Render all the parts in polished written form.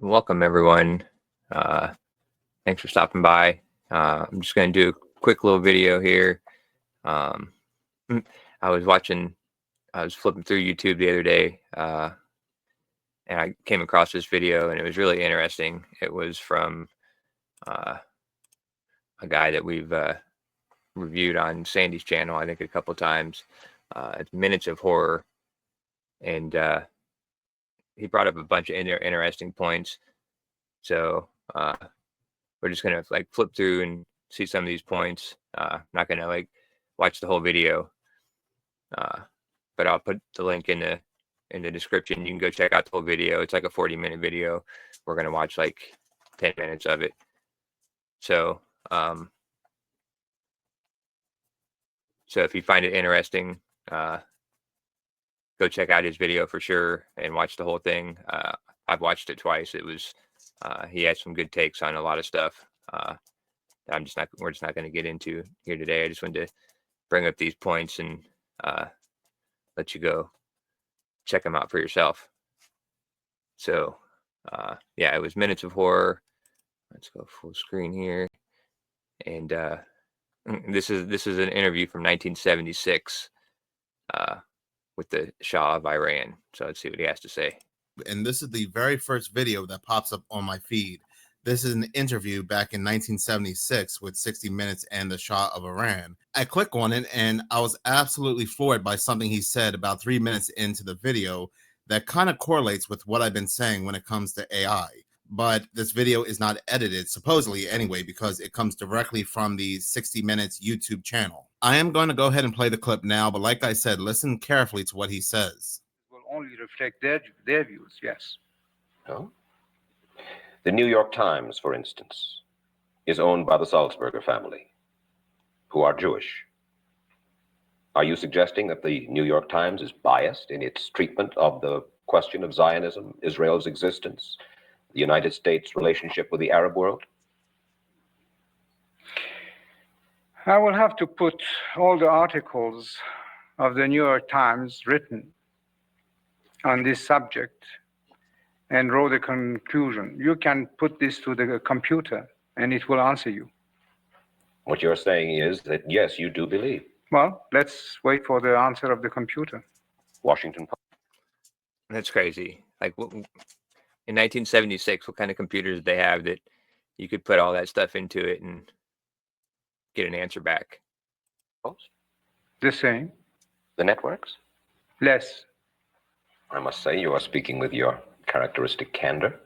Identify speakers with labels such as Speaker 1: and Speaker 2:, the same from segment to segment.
Speaker 1: Welcome, everyone. Thanks for stopping by. I'm just going to do a quick little video here. I was flipping through YouTube the other day, and I came across this video, and it was really interesting. It was from a guy that we've reviewed on Sandy's channel, I think, a couple times. It's Minutes of Horror, and he brought up a bunch of interesting points. So we're just gonna flip through and see some of these points. Not gonna watch the whole video, but I'll put the link in the description. You can go check out the whole video. It's like a 40-minute video. We're gonna watch 10 minutes of it. So so if you find it interesting, go check out his video for sure and watch the whole thing. I've watched it twice. It was he had some good takes on a lot of stuff. We're just not going to get into here today. I just wanted to bring up these points and let you go check them out for yourself. So yeah, it was Minutes of Horror. Let's go full screen here. And this is an interview from 1976 with the Shah of Iran. So let's see what he has to say.
Speaker 2: And this is the very first video that pops up on my feed. This is an interview back in 1976 with 60 Minutes and the Shah of Iran. I click on it and I was absolutely floored by something he said about 3 minutes into the video that kind of correlates with what I've been saying when it comes to AI. But this video is not edited, supposedly anyway, because it comes directly from the 60 Minutes YouTube channel. I am going to go ahead and play the clip now, but like I said, listen carefully to what he says.
Speaker 3: Will only reflect their views, yes.
Speaker 4: Oh? The New York Times, for instance, is owned by the Sulzberger family, who are Jewish. Are you suggesting that the New York Times is biased in its treatment of the question of Zionism, Israel's existence, the United States' relationship with the Arab world?
Speaker 3: I will have to put all the articles of the New York Times written on this subject and draw the conclusion. You can put this to the computer and it will answer you.
Speaker 4: What you're saying is that, yes, you do believe.
Speaker 3: Well, let's wait for the answer of the computer.
Speaker 4: Washington Post.
Speaker 1: That's crazy. In 1976, what kind of computers did they have that you could put all that stuff into it and get an answer back?
Speaker 4: Post?
Speaker 3: The same.
Speaker 4: The networks?
Speaker 3: Less.
Speaker 4: I must say you are speaking with your characteristic candor.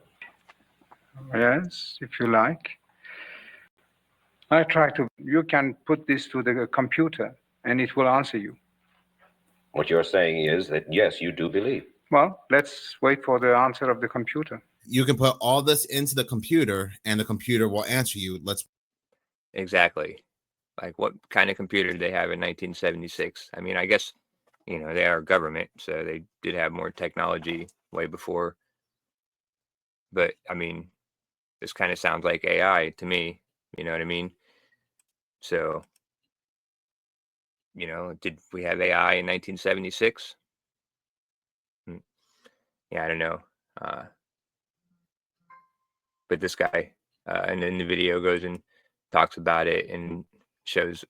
Speaker 3: Yes, if you like. You can put this to the computer and it will answer you.
Speaker 4: What you're saying is that, yes, you do believe.
Speaker 3: Well, let's wait for the answer of the computer.
Speaker 2: You can put all this into the computer and the computer will answer you.
Speaker 1: Exactly. What kind of computer did they have in 1976? I mean, I guess, they are government, so they did have more technology way before. But, I mean, this kind of sounds like AI to me. You know what I mean? So, did we have AI in 1976? Yeah, I don't know. But this guy, and in the video goes and talks about it and shows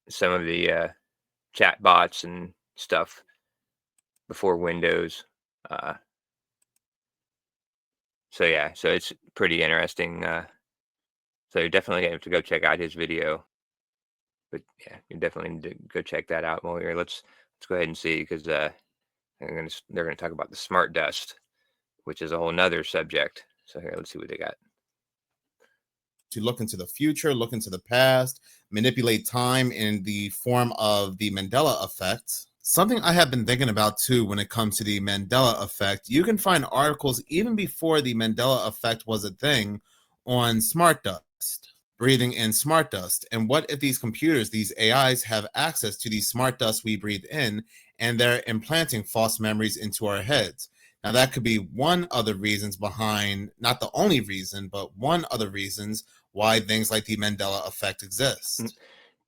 Speaker 1: some of the chat bots and stuff before Windows. So yeah, so it's pretty interesting. So you definitely have to go check out his video. But yeah, you definitely need to go check that out. Well, here, let's go ahead and see, because they're gonna talk about the smart dust, which is a whole nother subject. So here, let's see what they got.
Speaker 2: To look into the future, look into the past, manipulate time in the form of the Mandela effect. Something I have been thinking about too when it comes to the Mandela effect, you can find articles even before the Mandela effect was a thing on smart dust, breathing in smart dust. And what if these computers, these AIs, have access to the smart dust we breathe in and they're implanting false memories into our heads? Now, that could be one of the reasons behind, not the only reason, but one of the reasons why things like the Mandela effect exist.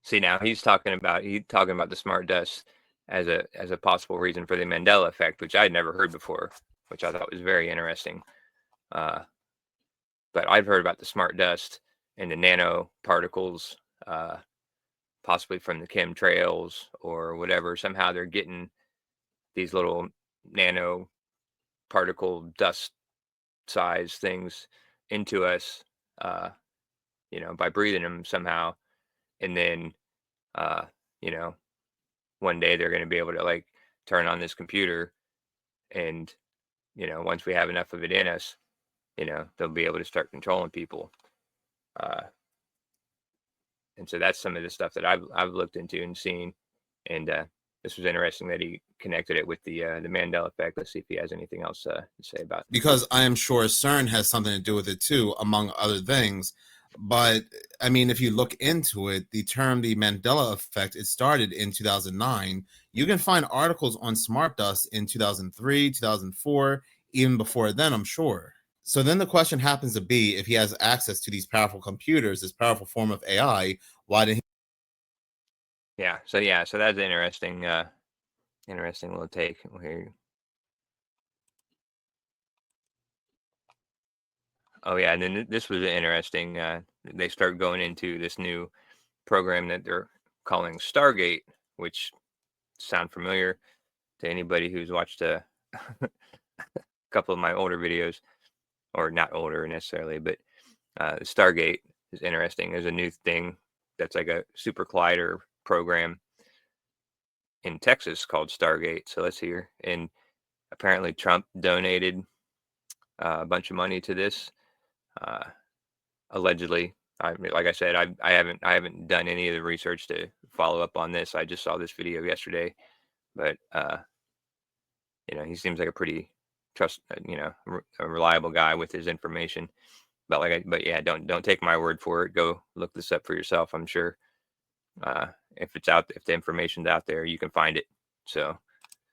Speaker 1: See, now he's talking about the smart dust as a possible reason for the Mandela effect, which I'd never heard before, which I thought was very interesting. but I've heard about the smart dust and the nanoparticles, possibly from the chemtrails or whatever. Somehow they're getting these little nano particle dust size things into us, uh, by breathing them somehow. And then, uh, you know, one day they're going to be able to like turn on this computer, and, once we have enough of it in us, they'll be able to start controlling people. And so that's some of the stuff that I've looked into and seen. And this was interesting that he connected it with the Mandela effect. Let's see if he has anything else to say about it.
Speaker 2: Because I am sure CERN has something to do with it too, among other things. But I mean, if you look into it, the term the Mandela effect, it started in 2009. You can find articles on smart dust in 2003, 2004, even before then, I'm sure. So then the question happens to be, if he has access to these powerful computers, this powerful form of AI, why didn't he?
Speaker 1: Yeah. So that's interesting. Interesting little take here. Oh yeah, and then this was interesting. They start going into this new program that they're calling Stargate, which sound familiar to anybody who's watched a couple of my older videos, or not older necessarily, but Stargate is interesting. There's a new thing that's like a super collider program in Texas called Stargate. So let's hear. And apparently Trump donated a bunch of money to this, allegedly. Like I said, I haven't done any of the research to follow up on this. I just saw this video yesterday, but he seems like a pretty a reliable guy with his information. But yeah, don't take my word for it. Go look this up for yourself. I'm sure if the information's out there, you can find it. So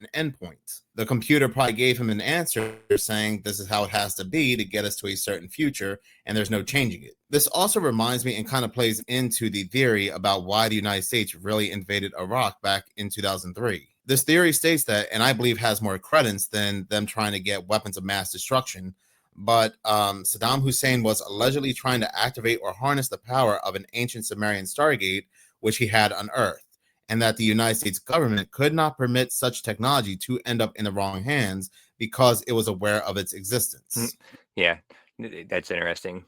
Speaker 2: an endpoint. The computer probably gave him an answer saying this is how it has to be to get us to a certain future, and there's no changing it. This also reminds me and kind of plays into the theory about why the United States really invaded Iraq back in 2003. This theory states that, and I believe has more credence than them trying to get weapons of mass destruction, but Saddam Hussein was allegedly trying to activate or harness the power of an ancient Sumerian Stargate, which he had unearthed, and that the United States government could not permit such technology to end up in the wrong hands because it was aware of its existence.
Speaker 1: Yeah, that's interesting.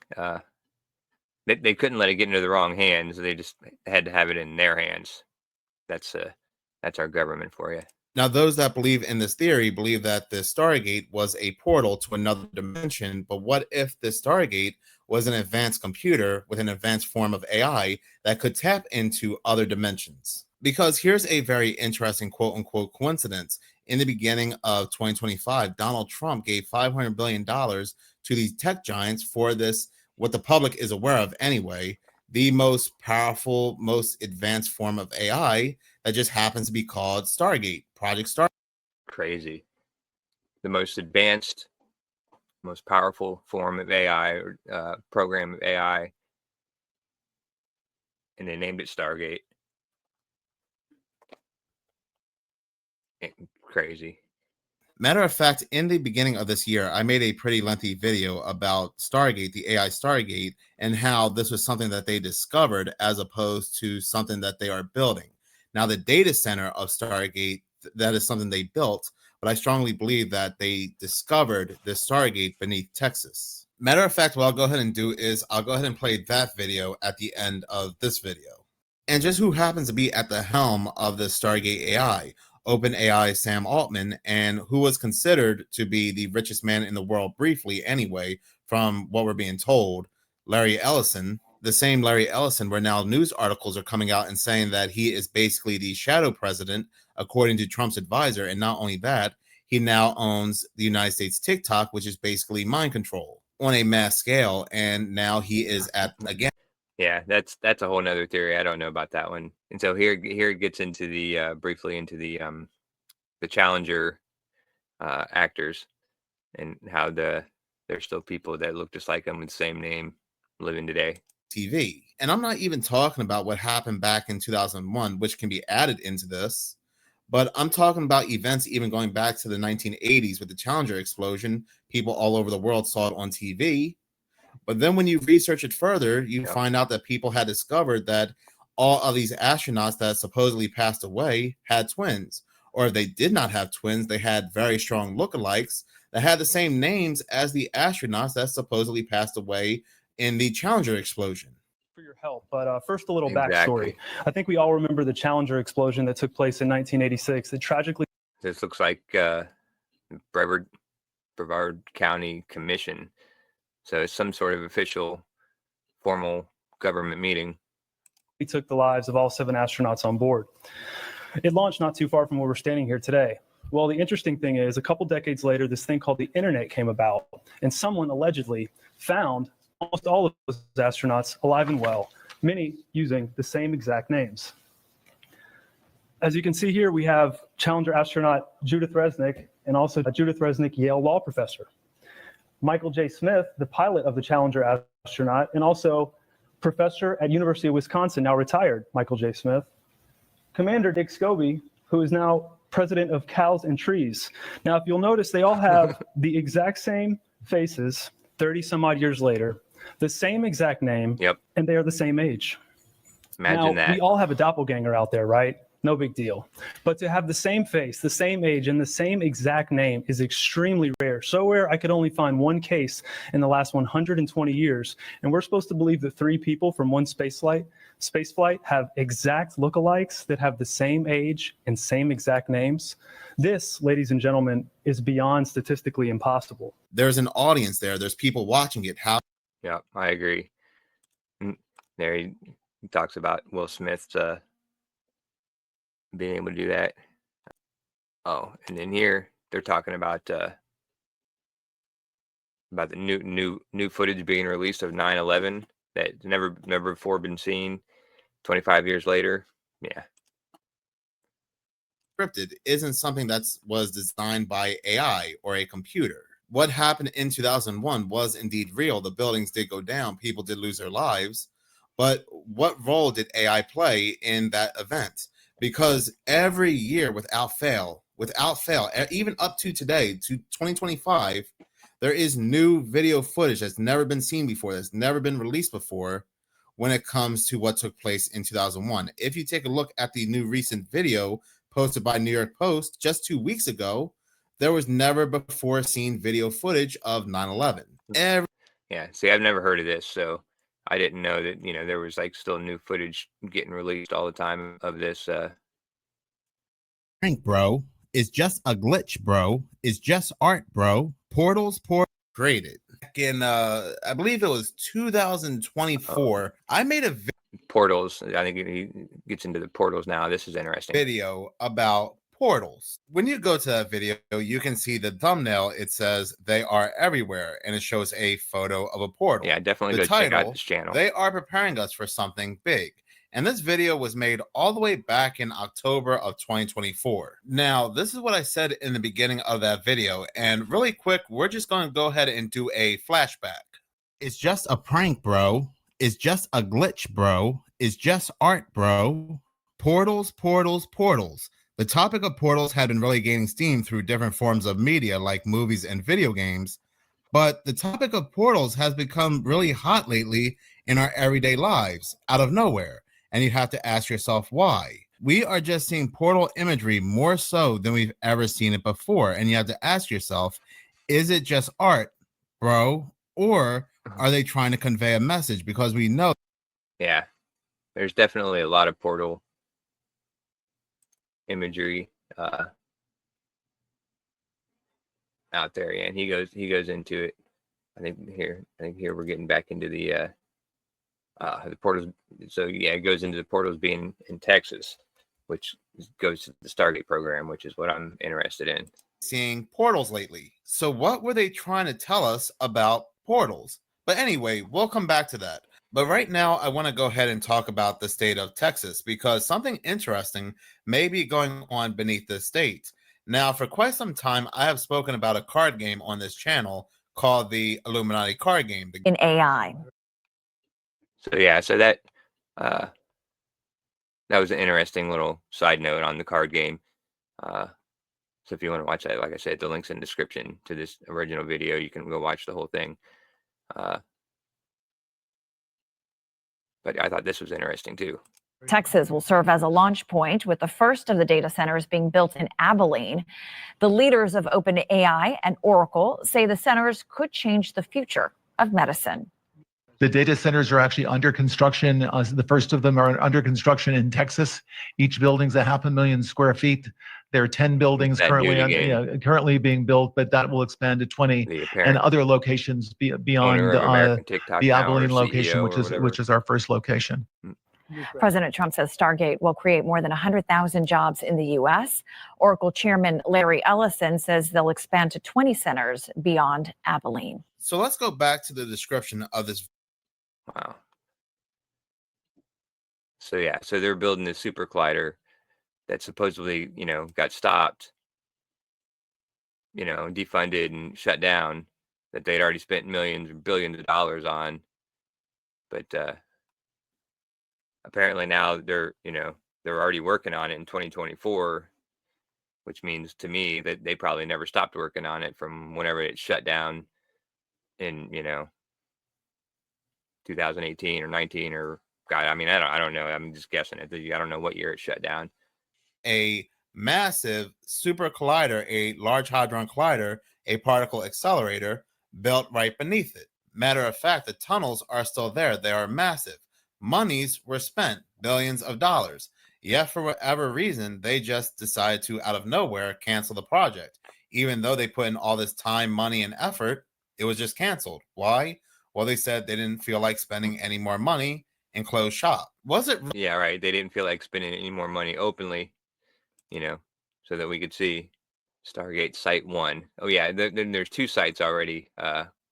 Speaker 1: They couldn't let it get into the wrong hands. They just had to have it in their hands. That's our government for you.
Speaker 2: Now, those that believe in this theory believe that the Stargate was a portal to another dimension. But what if the Stargate was an advanced computer with an advanced form of AI that could tap into other dimensions? Because here's a very interesting quote unquote coincidence. In the beginning of 2025, Donald Trump gave $500 billion to these tech giants for this, what the public is aware of anyway, the most powerful, most advanced form of AI that just happens to be called Stargate, Project Stargate.
Speaker 1: Crazy. The most advanced, most powerful form of AI, or program of AI, and they named it Stargate. Crazy.
Speaker 2: Matter of fact, in the beginning of this year, I made a pretty lengthy video about Stargate, the AI Stargate, and how this was something that they discovered as opposed to something that they are building. Now, the data center of Stargate, that is something they built, but I strongly believe that they discovered the Stargate beneath Texas. Matter of fact, what I'll go ahead and do is I'll go ahead and play that video at the end of this video. And just who happens to be at the helm of the Stargate AI? OpenAI Sam Altman, and who was considered to be the richest man in the world briefly anyway, from what we're being told, Larry Ellison. The same Larry Ellison where now news articles are coming out and saying that he is basically the shadow president, according to Trump's advisor. And not only that, he now owns the United States TikTok, which is basically mind control on a mass scale. And now he is at, again.
Speaker 1: Yeah, that's a whole nother theory. I don't know about that one. And so here it gets into the briefly into the Challenger actors, and how there's still people that look just like them with the same name living today.
Speaker 2: TV. And I'm not even talking about what happened back in 2001, which can be added into this, but I'm talking about events even going back to the 1980s with the Challenger explosion. People all over the world saw it on TV. But then when you research it further, you
Speaker 1: Yep.
Speaker 2: find out that people had discovered that all of these astronauts that supposedly passed away had twins. Or if they did not have twins, they had very strong lookalikes that had the same names as the astronauts that supposedly passed away in the Challenger explosion.
Speaker 5: For your help, but first a little
Speaker 1: Exactly.
Speaker 5: backstory. I think we all remember the Challenger explosion that took place in 1986. It tragically
Speaker 1: This looks like Brevard County Commission. So it's some sort of official, formal government meeting.
Speaker 5: took the lives of all 7 astronauts on board. It launched not too far from where we're standing here today. Well, the interesting thing is, a couple decades later, this thing called the internet came about, and someone allegedly found almost all of those astronauts alive and well, many using the same exact names. As you can see here, we have Challenger astronaut Judith Resnick and also Judith Resnick, Yale law professor. Michael J. Smith, the pilot of the Challenger astronaut, and also professor at University of Wisconsin, now retired Michael J. Smith. Commander Dick Scobie, who is now president of Cows and Trees. Now, if you'll notice, they all have the exact same faces 30 some odd years later, the same exact name,
Speaker 1: Yep.
Speaker 5: and they are the same age.
Speaker 1: Imagine
Speaker 5: now,
Speaker 1: that.
Speaker 5: we all have a doppelganger out there, right? No big deal. But to have the same face, the same age, and the same exact name is extremely rare. So rare, I could only find one case in the last 120 years. And we're supposed to believe that 3 people from one spaceflight have exact lookalikes that have the same age and same exact names. This, ladies and gentlemen, is beyond statistically impossible.
Speaker 2: There's an audience there. There's people watching it. How
Speaker 1: Yeah, I agree. There he talks about Will Smith's being able to do that. Oh, and then here they're talking about the new footage being released of 9/11 that never before been seen 25 years later. Yeah.
Speaker 2: scripted isn't something that was designed by AI or a computer. What happened in 2001 was indeed real. The buildings did go down. People did lose their lives. But what role did AI play in that event? Because every year, without fail, even up to today, to 2025, there is new video footage that's never been seen before, that's never been released before when it comes to what took place in 2001. If you take a look at the new recent video posted by New York Post just 2 weeks ago, there was never before seen video footage of 9/11.
Speaker 1: Yeah. See, I've never heard of this, so I didn't know that, there was like still new footage getting released all the time of this.
Speaker 2: Prank, bro, is just a glitch, bro. It's just art, bro. Portals created back in I believe it was 2024. I made a
Speaker 1: Portals. I think he gets into the portals now. This is interesting.
Speaker 2: video about portals. When you go to that video, you can see the thumbnail. It says they are everywhere, and it shows a photo of a portal.
Speaker 1: Yeah, definitely
Speaker 2: The
Speaker 1: go check out
Speaker 2: title,
Speaker 1: this channel.
Speaker 2: They are preparing us for something big. And this video was made all the way back in October of 2024. Now, this is what I said in the beginning of that video. And really quick, we're just going to go ahead and do a flashback. It's just a prank, bro. It's just a glitch, bro. It's just art, bro. Portals, portals, portals. The topic of portals had been really gaining steam through different forms of media like movies and video games. But the topic of portals has become really hot lately in our everyday lives out of nowhere. And you have to ask yourself why. We are just seeing portal imagery more so than we've ever seen it before. And you have to ask yourself, is it just art, bro? Or are they trying to convey a message? Because we know.
Speaker 1: Yeah, there's definitely a lot of portal imagery out there. Yeah, and he goes into it. I think here we're getting back into the portals. So yeah, it goes into the portals being in Texas, which goes to the Stargate program, which is what I'm interested in.
Speaker 2: Seeing portals lately. So what were they trying to tell us about portals? But anyway, we'll come back to that. But right now, I want to go ahead and talk about the state of Texas because something interesting may be going on beneath the state. Now, for quite some time, I have spoken about a card game on this channel called the Illuminati card game.
Speaker 6: In AI.
Speaker 1: So yeah, so that was an interesting little side note on the card game. So if you want to watch that, like I said, the link's in the description to this original video. You can go watch the whole thing. But I thought this was interesting too.
Speaker 6: Texas will serve as a launch point, with the first of the data centers being built in Abilene. The leaders of OpenAI and Oracle say the centers could change the future of medicine.
Speaker 7: The data centers are actually under construction. The first of them are under construction in Texas. Each building's 500,000 square feet. There are 10 buildings
Speaker 1: That dude
Speaker 7: currently being built, but that will expand to 20
Speaker 1: The
Speaker 7: and
Speaker 1: apparent
Speaker 7: other locations beyond
Speaker 1: owner of American TikTok
Speaker 7: the
Speaker 1: now, or
Speaker 7: Abilene location,
Speaker 1: CEO or
Speaker 7: which is our first location.
Speaker 6: President Trump says Stargate will create more than 100,000 jobs in the U.S. Oracle Chairman Larry Ellison says they'll expand to 20 centers beyond Abilene.
Speaker 2: So let's go back to the description of this.
Speaker 1: Wow. So yeah, so they're building this super collider that supposedly, got stopped, defunded and shut down, that they'd already spent millions or billions of dollars on. But apparently now they're already working on it in 2024, which means to me that they probably never stopped working on it from whenever it shut down in 2018 or 19 or God, I don't know. I'm just guessing it. I don't know what year it shut down.
Speaker 2: A massive super collider, a large hadron collider, a particle accelerator built right beneath it. Matter of fact, the tunnels are still there. They are massive. Monies were spent, billions of dollars. Yet for whatever reason, they just decided to, out of nowhere, cancel the project. Even though they put in all this time, money, and effort, it was just canceled. Why? Well, they said they didn't feel like spending any more money and close shop. Was it?
Speaker 1: Yeah, right. They didn't feel like spending any more money openly, so that we could see Stargate Site 1. Oh yeah, then there's 2 sites already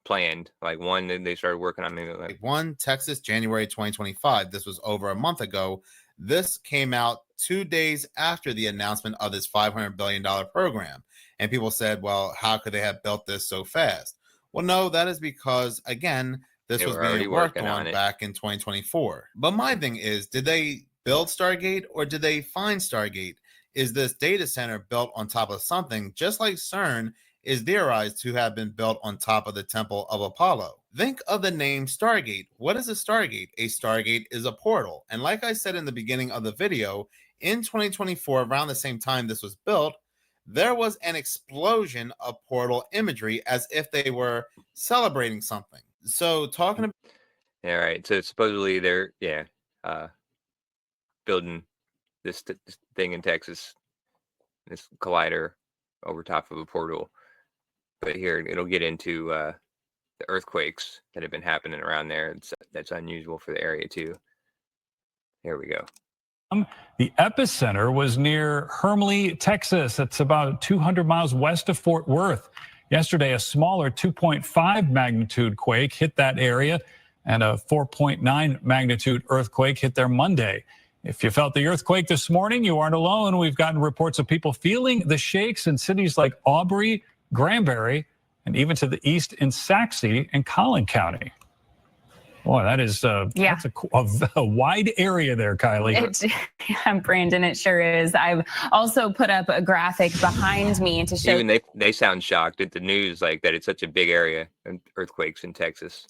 Speaker 1: planned. Like one that they started working on, maybe like
Speaker 2: one, Texas, January 2025. This was over a month ago. This came out 2 days after the announcement of this $500 billion program. And people said, well, how could they have built this so fast? Well, no, that is because, again, this was being worked on back in 2024. But my thing is, did they build Stargate or did they find Stargate? Is this data center built on top of something, just like CERN is theorized to have been built on top of the Temple of Apollo? Think of the name Stargate. What is a Stargate? A Stargate is a portal. And like I said in the beginning of the video, in 2024, around the same time this was built, there was an explosion of portal imagery as if they were celebrating something. So talking about...
Speaker 1: Yeah, right. So supposedly they're, building this thing in Texas, this collider over top of a portal. But here it'll get into the earthquakes that have been happening around there. That's unusual for the area too. Here we go.
Speaker 8: The epicenter was near Hermleigh, Texas. That's about 200 miles west of Fort Worth. Yesterday, a smaller 2.5 magnitude quake hit that area, and a 4.9 magnitude earthquake hit there Monday. If you felt the earthquake this morning, you aren't alone. We've gotten reports of people feeling the shakes in cities like Aubrey, Granbury, and even to the east in Saxe and Collin County. Boy, that is that's a wide area there, Kylie.
Speaker 9: Brandon, it sure is. I've also put up a graphic behind me to show.
Speaker 1: Even they sound shocked at the news, like that it's such a big area and earthquakes in Texas.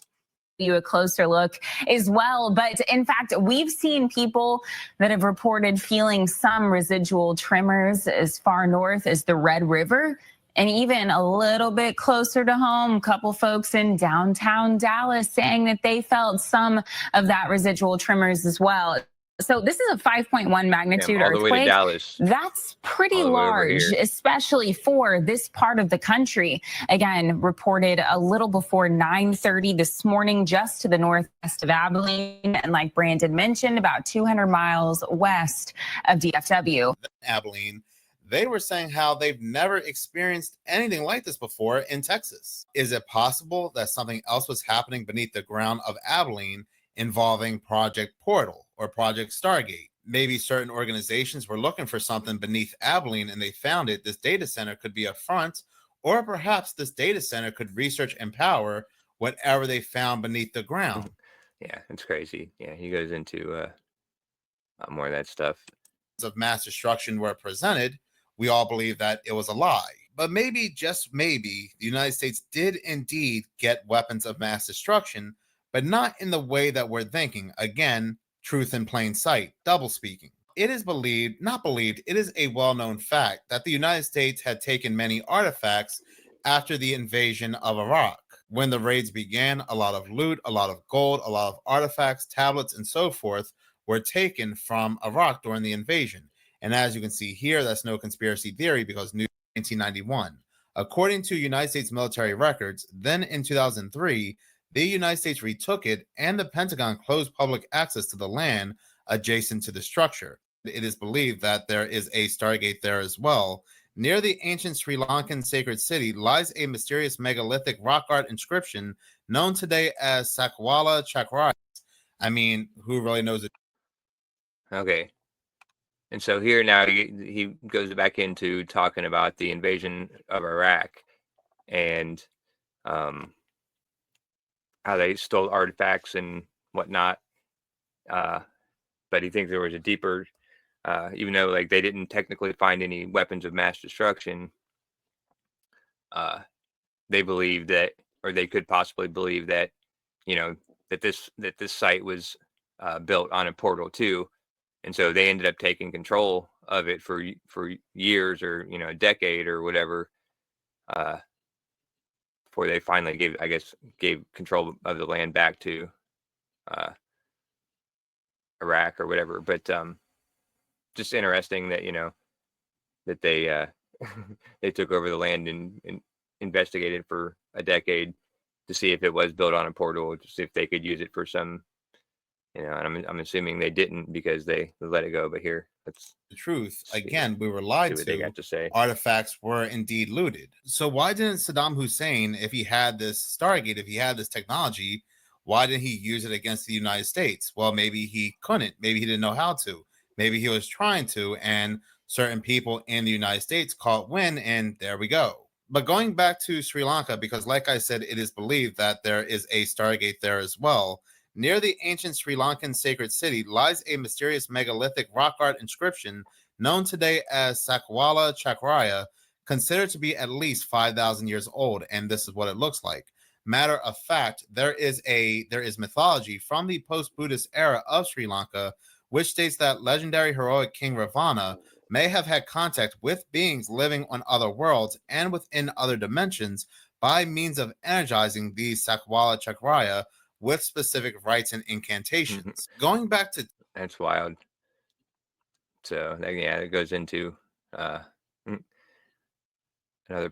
Speaker 9: You a closer look as well. But in fact, we've seen people that have reported feeling some residual tremors as far north as the Red River. And even a little bit closer to home, a couple folks in downtown Dallas saying that they felt some of that residual tremors as well. So this is a 5.1 magnitude
Speaker 1: all the way to
Speaker 9: earthquake.
Speaker 1: Dallas.
Speaker 9: That's pretty large, especially for this part of the country. Again, reported a little before 9:30 this morning, just to the northwest of Abilene. And like Brandon mentioned, about 200 miles west of DFW.
Speaker 2: Abilene. They were saying how they've never experienced anything like this before in Texas. Is it possible that something else was happening beneath the ground of Abilene involving Project Portal or Project Stargate? Maybe certain organizations were looking for something beneath Abilene and they found it. This data center could be a front, or perhaps this data center could research and power whatever they found beneath the ground.
Speaker 1: Yeah, it's crazy. Yeah, he goes into more of that stuff.
Speaker 2: Of mass destruction were presented, we all believe that it was a lie. But maybe, just maybe, the United States did indeed get weapons of mass destruction but not in the way that we're thinking. Again, truth in plain sight, double speaking. It is not believed, it is a well-known fact that the United States had taken many artifacts after the invasion of Iraq. When the raids began, a lot of loot, a lot of gold, a lot of artifacts, tablets, and so forth were taken from Iraq during the invasion. And as you can see here, that's no conspiracy theory because new 1991. According to United States military records, then in 2003, the United States retook it and the Pentagon closed public access to the land adjacent to the structure. It is believed that there is a Stargate there as well. Near the ancient Sri Lankan sacred city lies a mysterious megalithic rock art inscription known today as Sakwala Chakraya. I mean, who really knows it?
Speaker 1: Okay. And so here now he goes back into talking about the invasion of Iraq and how they stole artifacts and whatnot. But he thinks there was a deeper, even though like they didn't technically find any weapons of mass destruction, they believe that, or they could possibly believe that, you know, that this site was built on a portal too. And so they ended up taking control of it for years, or a decade or whatever, before they finally gave control of the land back to Iraq or whatever. But just interesting that that they they took over the land and investigated for a decade to see if it was built on a portal, to see if they could use it for some. And I'm assuming they didn't because they let it go. But here, let's
Speaker 2: The truth.
Speaker 1: see
Speaker 2: Again, we were lied
Speaker 1: what they
Speaker 2: to.
Speaker 1: got to say.
Speaker 2: Artifacts were indeed looted. So why didn't Saddam Hussein, if he had this Stargate, if he had this technology, why didn't he use it against the United States? Well, maybe he couldn't. Maybe he didn't know how to. Maybe he was trying to, and certain people in the United States caught wind, and there we go. But going back to Sri Lanka, because like I said, it is believed that there is a Stargate there as well. Near the ancient Sri Lankan sacred city lies a mysterious megalithic rock art inscription known today as Sakwala Chakraya, considered to be at least 5,000 years old, and this is what it looks like. Matter of fact, there is mythology from the post-Buddhist era of Sri Lanka, which states that legendary heroic King Ravana may have had contact with beings living on other worlds and within other dimensions by means of energizing the Sakwala Chakraya with specific rites and incantations. Going back to
Speaker 1: That's wild. So yeah, it goes into another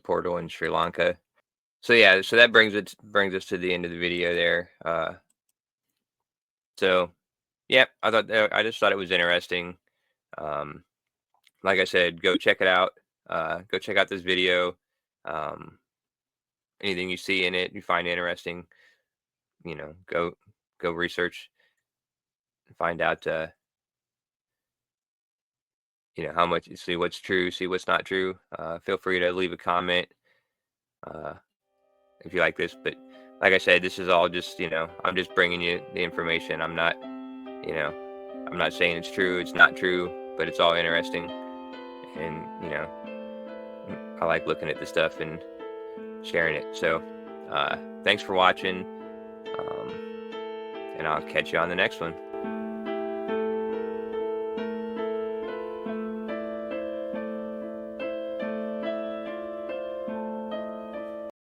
Speaker 1: portal in Sri Lanka. So yeah, so that brings us to the end of the video there. So yeah, I just thought it was interesting. Like I said, go check it out. Go check out this video. Anything you see in it you find interesting, go research and find out how much, see what's true, see what's not true. Feel free to leave a comment if you like this. But like I said, this is all just, I'm just bringing you the information. I'm not saying it's true, it's not true, but it's all interesting. And I like looking at this stuff and sharing it. So thanks for watching, and I'll catch you on the next one.